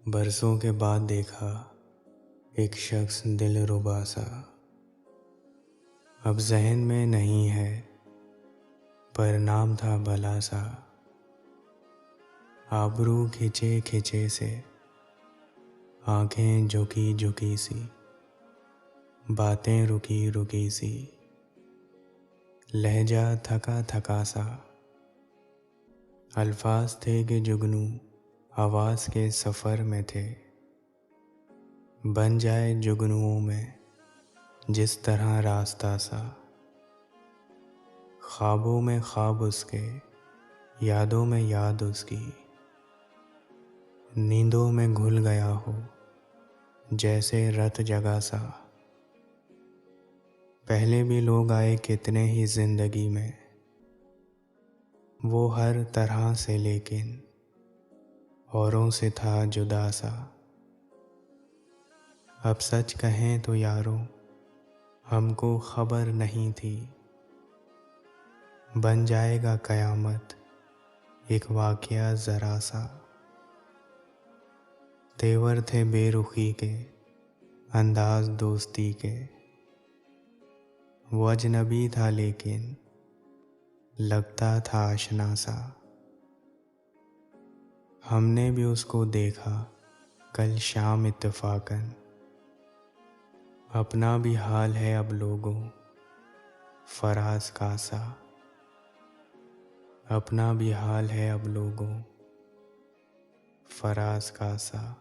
बरसों के बाद देखा एक शख्स दिलरुबा सा। अब ज़हन में नहीं है पर नाम था भला सा। आबरू खिंचे खिंचे से, आंखें झुकी झुकी सी, बातें रुकी रुकी सी, लहजा थका थका सा। अल्फाज थे कि जुगनू आवाज़ के सफ़र में थे। बन जाए जुगनुओं में जिस तरह रास्ता सा। ख्वाबों में ख्वाब उसके, यादों में याद उसकी, नींदों में घुल गया हो जैसे रत जगा सा। पहले भी लोग आए कितने ही ज़िंदगी में, वो हर तरह से लेकिन औरों से था जुदा सा। अब सच कहें तो यारों हमको खबर नहीं थी, बन जाएगा क़यामत एक वाक़या ज़रा सा। तेवर थे बेरुखी के, अंदाज़ दोस्ती के, वो अजनबी था लेकिन लगता था आशना सा। हमने भी उसको देखा कल शाम इत्तेफ़ाकन। अपना भी हाल है अब लोगों फराज का सा। अपना भी हाल है अब लोगों फराज का सा।